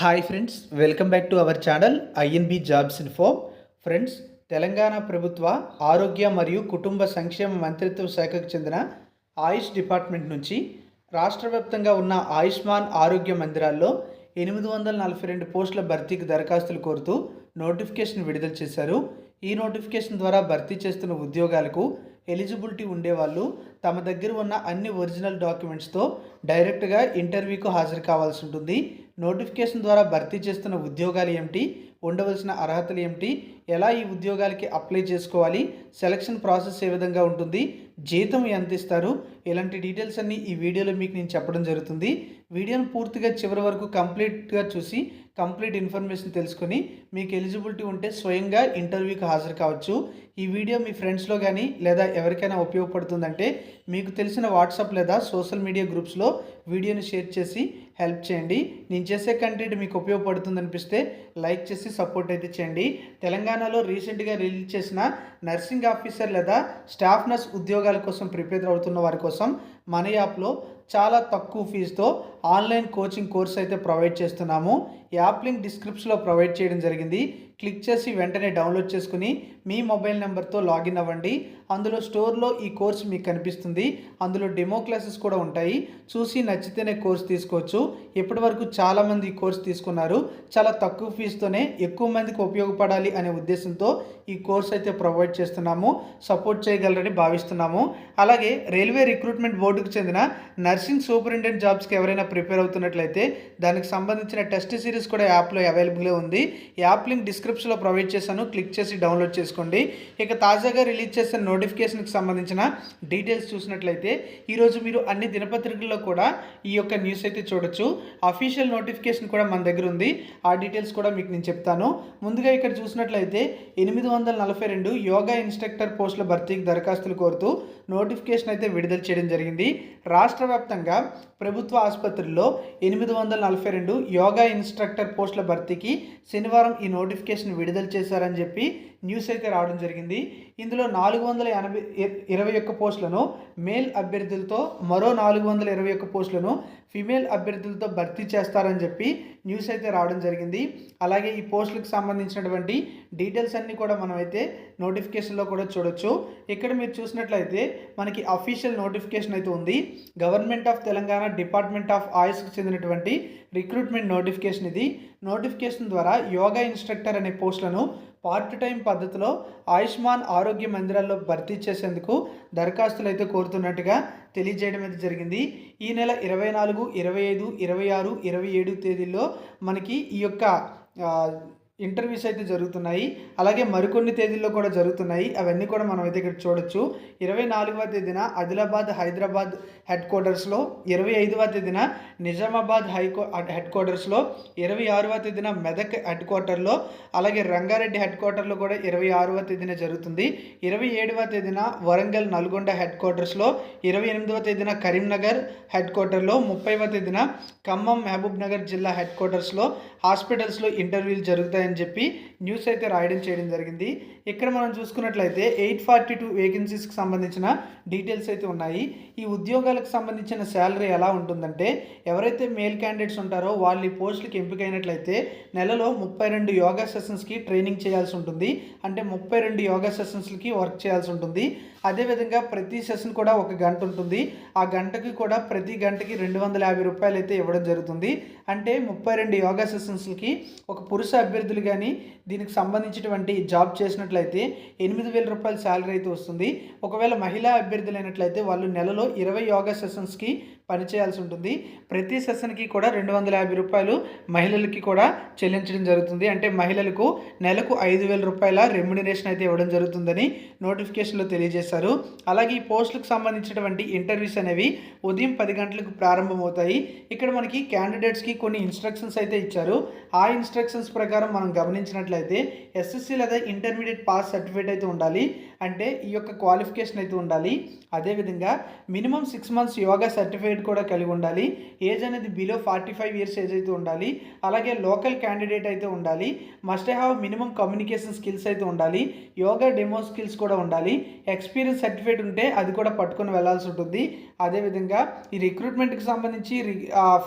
Hi friends, welcome back to our channel INB jobs info. Friends, Telangana ప్రభుత్వ ఆరోగ్య మరియు కుటుంబ సంక్షేమ మంత్రిత్వ శాఖకు చెందిన ఆయుష్ డిపార్ట్మెంట్ నుంచి రాష్ట్ర వ్యాప్తంగా ఉన్న ఆయుష్మాన్ ఆరోగ్య మందిరాల్లో 842 పోస్టుల భర్తీకి దరఖాస్తులు కోరుతూ నోటిఫికేషన్ విడుదల చేశారు. ఈ నోటిఫికేషన్ ద్వారా భర్తీ చేస్తున్న ఉద్యోగాలకు ఎలిజిబిలిటీ ఉండేవాళ్ళు తమ దగ్గర ఉన్న అన్ని ఒరిజినల్ డాక్యుమెంట్స్తో డైరెక్ట్గా ఇంటర్వ్యూకు హాజరు కావాల్సి ఉంటుంది. నోటిఫికేషన్ ద్వారా భర్తీ చేస్తున్న ఉద్యోగాలు ఏమిటి, ఉండవలసిన అర్హతలు ఏమిటి, ఎలా ఈ ఉద్యోగాలకి అప్లై చేసుకోవాలి, సెలక్షన్ ప్రాసెస్ ఏ విధంగా ఉంటుంది, జీతం ఎంత ఇస్తారు, ఇలాంటి డీటెయిల్స్ అన్నీ ఈ వీడియోలో మీకు నేను చెప్పడం జరుగుతుంది. వీడియోను పూర్తిగా చివరి వరకు కంప్లీట్గా చూసి కంప్లీట్ ఇన్ఫర్మేషన్ తెలుసుకొని మీకు ఎలిజిబిలిటీ ఉంటే స్వయంగా ఇంటర్వ్యూకి హాజరు కావచ్చు. ఈ వీడియో మీ ఫ్రెండ్స్లో కానీ లేదా ఎవరికైనా ఉపయోగపడుతుందంటే మీకు తెలిసిన వాట్సాప్ లేదా సోషల్ మీడియా గ్రూప్స్లో వీడియోని షేర్ చేసి హెల్ప్ చేయండి. నేను చేసే కంటెంట్ మీకు ఉపయోగపడుతుంది అనిపిస్తే లైక్ చేసి సపోర్ట్ అయితే చేయండి. తెలంగాణలో రీసెంట్గా రిలీజ్ చేసిన నర్సింగ్ ఆఫీసర్ లేదా స్టాఫ్ నర్స్ ఉద్యోగాల కోసం ప్రిపేర్ అవుతున్న వారి కోసం మన యాప్లో చాలా తక్కువ ఫీజుతో ఆన్లైన్ కోచింగ్ కోర్స్ అయితే ప్రొవైడ్ చేస్తున్నాము. యాప్ లింక్ డిస్క్రిప్షన్లో ప్రొవైడ్ చేయడం జరిగింది. క్లిక్ చేసి వెంటనే డౌన్లోడ్ చేసుకుని మీ మొబైల్ నెంబర్తో లాగిన్ అవ్వండి. అందులో స్టోర్లో ఈ కోర్స్ మీకు కనిపిస్తుంది. అందులో డెమో క్లాసెస్ కూడా ఉంటాయి. చూసి నచ్చితేనే కోర్స్ తీసుకోవచ్చు. ఇప్పటి వరకు చాలామంది ఈ కోర్స్ తీసుకున్నారు. చాలా తక్కువ ఫీజుతోనే ఎక్కువ మందికి ఉపయోగపడాలి అనే ఉద్దేశంతో ఈ కోర్స్ అయితే ప్రొవైడ్ చేస్తున్నాము. సపోర్ట్ చేయగలరని భావిస్తున్నాము. అలాగే రైల్వే రిక్రూట్మెంట్ బోర్డుకు చెందిన నర్సింగ్ సూపరింటెండెంట్ జాబ్స్కి ఎవరైనా ప్రిపేర్ అవుతున్నట్లయితే దానికి సంబంధించిన టెస్ట్ సిరీస్ కూడా యాప్లో అవైలబుల్గా ఉంది. యాప్ లింక్ డిస్క్రిప్షన్లో ప్రొవైడ్ చేశాను. క్లిక్ చేసి డౌన్లోడ్ చేసుకోండి. ఇక తాజాగా రిలీజ్ చేసిన నోటిఫికేషన్కి సంబంధించిన డీటెయిల్స్ చూసినట్లయితే ఈరోజు మీరు అన్ని దినపత్రికల్లో కూడా ఈ యొక్క న్యూస్ అయితే చూడొచ్చు. అఫీషియల్ నోటిఫికేషన్ కూడా మన దగ్గర ఉంది. ఆ డీటెయిల్స్ కూడా మీకు నేను చెప్తాను. ముందుగా ఇక్కడ చూసినట్లయితే 842 యోగా ఇన్స్ట్రక్టర్ పోస్టుల భర్తీకి దరఖాస్తులు కోరుతూ నోటిఫికేషన్ అయితే విడుదల చేయడం జరిగింది. రాష్ట్ర వ్యాప్తంగా ప్రభుత్వ ఆసుపత్రుల్లో 842 యోగా ఇన్స్ట్రక్టర్ పోస్టుల భర్తీకి శనివారం ఈ నోటిఫికేషన్ విడుదల చేశారని చెప్పి న్యూస్ అయితే రావడం జరిగింది. ఇందులో 421 పోస్టులను మేల్ అభ్యర్థులతో, మరో 421 పోస్టులను ఫిమేల్ అభ్యర్థులతో భర్తీ చేస్తారని చెప్పి న్యూస్ అయితే రావడం జరిగింది. అలాగే ఈ పోస్టులకు సంబంధించినటువంటి డీటెయిల్స్ అన్నీ కూడా మనమైతే నోటిఫికేషన్లో కూడా చూడొచ్చు. ఇక్కడ మీరు చూసినట్లయితే మనకి అఫీషియల్ నోటిఫికేషన్ అయితే ఉంది. Government of Telangana department of ఆయుష్కి చెందినటువంటి రిక్రూట్మెంట్ నోటిఫికేషన్ ఇది. నోటిఫికేషన్ ద్వారా యోగా ఇన్స్ట్రక్టర్ అనే పోస్టులను పార్ట్ టైం పద్ధతిలో ఆయుష్మాన్ ఆరోగ్య మందిరాల్లో భర్తీ చేసేందుకు దరఖాస్తులు అయితే కోరుతున్నట్టుగా తెలియజేయడం అయితే జరిగింది. ఈ నెల 24, 25, 26, 27 తేదీల్లో మనకి ఈ యొక్క ఇంటర్వ్యూస్ అయితే జరుగుతున్నాయి. అలాగే మరికొన్ని తేదీల్లో కూడా జరుగుతున్నాయి. అవన్నీ కూడా మనం అయితే ఇక్కడ చూడొచ్చు. 24వ తేదీన ఆదిలాబాద్ హైదరాబాద్ హెడ్ క్వార్టర్స్లో, 25వ తేదీన నిజామాబాద్ హెడ్ క్వార్టర్స్లో, 26వ తేదీన మెదక్ హెడ్ క్వార్టర్లో, అలాగే రంగారెడ్డి హెడ్ క్వార్టర్లో కూడా 26వ తేదీన జరుగుతుంది. 27వ తేదీన వరంగల్ నల్గొండ హెడ్ క్వార్టర్స్లో, 28వ తేదీన కరీంనగర్ హెడ్ క్వార్టర్లో, 30వ తేదీన ఖమ్మం మహబూబ్ నగర్ జిల్లా హెడ్ క్వార్టర్స్లో హాస్పిటల్స్లో ఇంటర్వ్యూలు జరుగుతాయని చెప్పి న్యూస్ అయితే రాయడం చేయడం జరిగింది. ఇక్కడ మనం చూసుకున్నట్లయితే 842 వేకెన్సీస్కి సంబంధించిన డీటెయిల్స్ అయితే ఉన్నాయి. ఈ ఉద్యోగాలకు సంబంధించిన శాలరీ ఎలా ఉంటుందంటే, ఎవరైతే మేల్ క్యాండిడేట్స్ ఉంటారో వాళ్ళు ఈ పోస్టులకి ఎంపికైనట్లయితే నెలలో 32 యోగా సెషన్స్కి ట్రైనింగ్ చేయాల్సి ఉంటుంది. అంటే 32 యోగా సెషన్స్కి వర్క్ చేయాల్సి ఉంటుంది. అదేవిధంగా ప్రతి సెషన్ కూడా 1 గంట ఉంటుంది. ఆ గంటకి కూడా ప్రతి గంటకి 250 రూపాయలు అయితే ఇవ్వడం జరుగుతుంది. అంటే 32 యోగా సెషన్స్కి ఒక పురుష అభ్యర్థులు కానీ దీనికి సంబంధించినటువంటి జాబ్ చేసినట్లయితే 8,000 రూపాయల శాలరీ అయితే వస్తుంది. ఒకవేళ మహిళా అభ్యర్థులైనట్లయితే వాళ్ళు నెలలో 20 యోగా సెషన్స్కి పనిచేయాల్సి ఉంటుంది. ప్రతి సెషన్కి కూడా 250 రూపాయలు మహిళలకి కూడా చెల్లించడం జరుగుతుంది. అంటే మహిళలకు నెలకు 5,000 రూపాయల రెమ్యునరేషన్ అయితే ఇవ్వడం జరుగుతుందని నోటిఫికేషన్లో తెలియజేశారు. అలాగే ఈ పోస్టులకు సంబంధించినటువంటి ఇంటర్వ్యూస్ అనేవి ఉదయం 10 గంటలకు ప్రారంభమవుతాయి. ఇక్కడ మనకి క్యాండిడేట్స్కి కొన్ని ఇన్స్ట్రక్షన్స్ అయితే ఇచ్చారు. ఆ ఇన్స్ట్రక్షన్స్ ప్రకారం మనం గమనించినట్లయితే ఎస్ఎస్సి లేదా ఇంటర్మీడియట్ పాస్ సర్టిఫికేట్ అయితే ఉండాలి. అంటే ఈ యొక్క క్వాలిఫికేషన్ అయితే ఉండాలి. అదేవిధంగా మినిమం 6 months యోగా సర్టిఫికేట్ కూడా కలిగి ఉండాలి. ఏజ్ అనేది బిలో 45 years ఏజ్ అయితే ఉండాలి. అలాగే లోకల్ క్యాండిడేట్ అయితే ఉండాలి. Must have minimum communication skills అయితే ఉండాలి. యోగా డెమో స్కిల్స్ కూడా ఉండాలి. ఎక్స్పీరియన్స్ సర్టిఫికేట్ ఉంటే అది కూడా పట్టుకొని వెళ్లాల్సి ఉంటుంది. అదేవిధంగా ఈ రిక్రూట్మెంట్కి సంబంధించి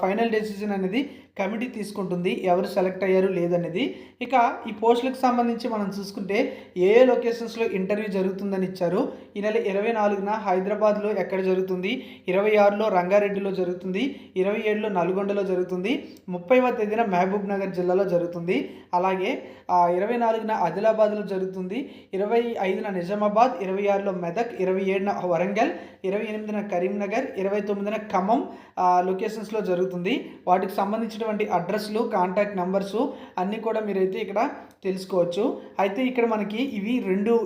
ఫైనల్ డెసిషన్ అనేది కమిటీ తీసుకుంటుంది ఎవరు సెలెక్ట్ అయ్యారు లేదనేది. ఇక ఈ పోస్టులకు సంబంధించి మనం చూసుకుంటే ఏ ఏ లొకేషన్స్లో ఇంటర్వ్యూ జరుగుతుందని ఇచ్చారు. ఈ నెల 24న హైదరాబాద్లో ఎక్కడ జరుగుతుంది, 26లో రంగారెడ్డిలో జరుగుతుంది, 27లో నల్గొండలో జరుగుతుంది, 30వ తేదీన మహబూబ్ నగర్ జిల్లాలో జరుగుతుంది. అలాగే 24న ఆదిలాబాద్లో జరుగుతుంది, 25న నిజామాబాద్, 26లో మెదక్, 27న వరంగల్, 28న కరీంనగర్, 29న ఖమ్మం లొకేషన్స్లో జరుగుతుంది. వాటికి సంబంధించినటువంటి అడ్రస్లు, కాంటాక్ట్ నెంబర్సు అన్నీ కూడా మీరైతే ఇక్కడ తెలుసుకోవచ్చు. అయితే ఇక్కడ మనకి ఇవి 2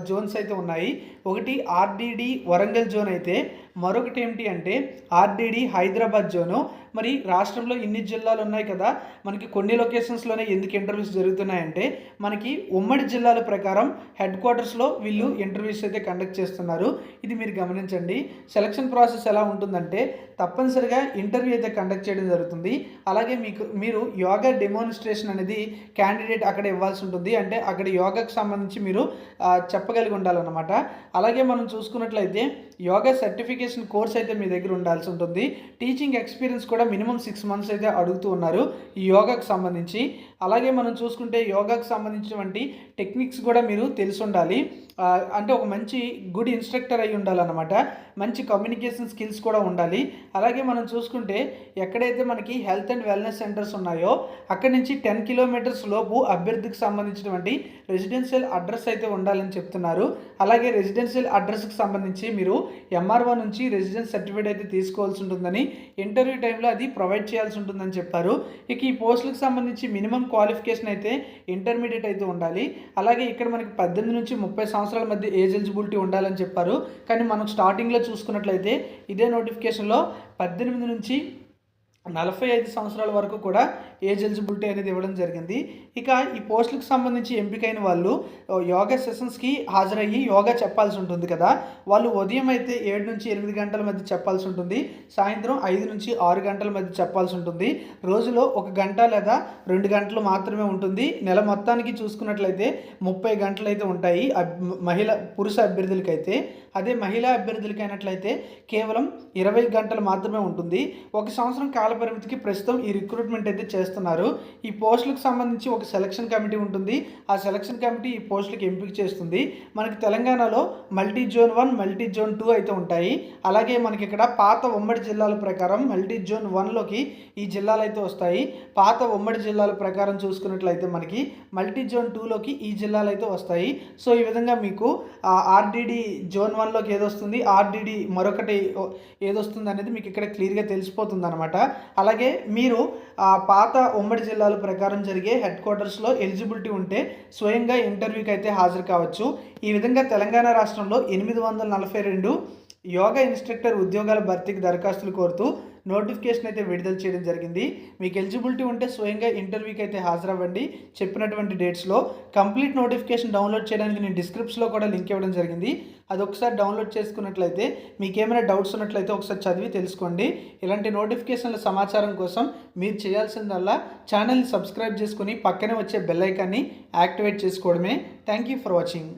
జోన్స్ అయితే ఉన్నాయి. ఒకటి ఆర్డీడీ వరంగల్ జోన్ అయితే మరొకటి ఏమిటి అంటే ఆర్డీడీ హైదరాబాద్ జోను. మరి రాష్ట్రంలో ఇన్ని జిల్లాలు ఉన్నాయి కదా, మనకి కొన్ని లొకేషన్స్లోనే ఎందుకు ఇంటర్వ్యూస్ జరుగుతున్నాయంటే మనకి ఉమ్మడి జిల్లాల ప్రకారం హెడ్ క్వార్టర్స్లో వీళ్ళు ఇంటర్వ్యూస్ అయితే కండక్ట్ చేస్తున్నారు. ఇది మీరు గమనించండి. సెలక్షన్ ప్రాసెస్ ఎలా ఉంటుందంటే తప్పనిసరిగా ఇంటర్వ్యూ అయితే కండక్ట్ చేయడం జరుగుతుంది. అలాగే మీరు యోగా డెమోన్స్ట్రేషన్ అనేది క్యాండిడేట్ అక్కడ ఇవ్వాల్సి ఉంటుంది. అంటే అక్కడ యోగాకు సంబంధించి మీరు చెప్పగలిగి ఉండాలన్నమాట. అలాగే మనం చూసుకున్నట్లయితే యోగా సర్టిఫికేషన్ కోర్స్ అయితే మీ దగ్గర ఉండాల్సి ఉంటుంది. టీచింగ్ ఎక్స్పీరియన్స్ కూడా మినిమం 6 months అయితే అడుగుతూ ఉన్నారు ఈ యోగాకు సంబంధించి. అలాగే మనం చూసుకుంటే యోగాకు సంబంధించినటువంటి టెక్నిక్స్ కూడా మీరు తెలిసి ఉండాలి. అంటే ఒక మంచి గుడ్ ఇన్స్ట్రక్టర్ అయి ఉండాలన్నమాట. మంచి కమ్యూనికేషన్ స్కిల్స్ కూడా ఉండాలి. అలాగే మనం చూసుకుంటే ఎక్కడైతే మనకి హెల్త్ అండ్ వెల్నెస్ సెంటర్స్ ఉన్నాయో అక్కడి నుంచి 10 kilometers లోపు అభ్యర్థికి సంబంధించినటువంటి రెసిడెన్షియల్ అడ్రస్ అయితే ఉండాలని చెప్తున్నారు. అలాగే రెసిడెన్షియల్ అడ్రస్కి సంబంధించి మీరు ఎంఆర్ఓ నుంచి రెసిడెన్స్ సర్టిఫికేట్ అయితే తీసుకోవాల్సి ఉంటుందని, ఇంటర్వ్యూ టైంలో అది ప్రొవైడ్ చేయాల్సి ఉంటుందని చెప్పారు. ఇక ఈ పోస్టులకు సంబంధించి మినిమం క్వాలిఫికేషన్ అయితే ఇంటర్మీడియట్ అయితే ఉండాలి. అలాగే ఇక్కడ మనకి 18 నుంచి 30 సంవత్సరాల మధ్య ఏజ్ ఎలిజిబిలిటీ ఉండాలని చెప్పారు. కానీ మనం స్టార్టింగ్లో చూసుకున్నట్లయితే ఇదే నోటిఫికేషన్లో 18 నుంచి 45 సంవత్సరాల వరకు కూడా ఏజ్ ఎలిజిబిలిటీ అనేది ఇవ్వడం జరిగింది. ఇక ఈ పోస్టులకు సంబంధించి ఎంపికైన వాళ్ళు యోగా సెషన్స్కి హాజరయ్యి యోగా చెప్పాల్సి ఉంటుంది కదా. వాళ్ళు ఉదయం అయితే 7 నుంచి 8 గంటల మధ్య చెప్పాల్సి ఉంటుంది, సాయంత్రం 5 నుంచి 6 గంటల మధ్య చెప్పాల్సి ఉంటుంది. రోజులో 1 గంట లేదా 2 గంటలు మాత్రమే ఉంటుంది. నెల మొత్తానికి చూసుకున్నట్లయితే 30 గంటలు అయితే ఉంటాయి పురుష అభ్యర్థులకైతే. అదే మహిళా అభ్యర్థులకి అయినట్లయితే కేవలం 20 గంటలు మాత్రమే ఉంటుంది. 1 సంవత్సరం కాల పరిమితికి ప్రస్తుతం ఈ రిక్రూట్మెంట్ అయితే చేస్తున్నారు. ఈ పోస్టులకు సంబంధించి ఒక సెలక్షన్ కమిటీ ఉంటుంది. ఆ సెలక్షన్ కమిటీ ఈ పోస్టులకు ఎంపిక చేస్తుంది. మనకి తెలంగాణలో మల్టీ జోన్ 1, మల్టీ జోన్ 2 అయితే ఉంటాయి. అలాగే మనకి ఇక్కడ పాత ఉమ్మడి జిల్లాల ప్రకారం మల్టీ జోన్ 1లోకి ఈ జిల్లాలు అయితే వస్తాయి. పాత ఉమ్మడి జిల్లాల ప్రకారం చూసుకున్నట్లయితే మనకి మల్టీ జోన్ 2లోకి ఈ జిల్లాలు అయితే వస్తాయి. సో ఈ విధంగా మీకు ఆర్డీడీ జోన్ 1లోకి ఏదొస్తుంది, ఆర్డీడీ మరొకటి ఏదొస్తుంది అనేది మీకు ఇక్కడ క్లియర్గా తెలిసిపోతుంది అనమాట. అలాగే మీరు పాత ఉమ్మడి జిల్లాల ప్రకారం జరిగే హెడ్ క్వార్టర్స్లో ఎలిజిబిలిటీ ఉంటే స్వయంగా ఇంటర్వ్యూకి అయితే హాజరు కావచ్చు. ఈ విధంగా తెలంగాణ రాష్ట్రంలో 842 యోగా ఇన్స్ట్రక్టర్ ఉద్యోగాల భర్తీకి దరఖాస్తులు కోరుతూ నోటిఫికేషన్ అయితే విడుదల చేయడం జరిగింది. మీకు ఎలిజిబిలిటీ ఉంటే స్వయంగా ఇంటర్వ్యూకి అయితే హాజరవ్వండి చెప్పినటువంటి డేట్స్లో. కంప్లీట్ నోటిఫికేషన్ డౌన్లోడ్ చేయడానికి నేను డిస్క్రిప్షన్లో కూడా లింక్ ఇవ్వడం జరిగింది. అది ఒకసారి డౌన్లోడ్ చేసుకున్నట్లయితే మీకు ఏమైనా డౌట్స్ ఉన్నట్లయితే ఒకసారి చదివి తెలుసుకోండి. ఇలాంటి నోటిఫికేషన్ల సమాచారం కోసం మీరు చేయాల్సిందల్లా ఛానల్ని సబ్స్క్రైబ్ చేసుకుని పక్కనే వచ్చే బెల్ ఐకాన్ని యాక్టివేట్ చేసుకోవడమే. Thank you for watching.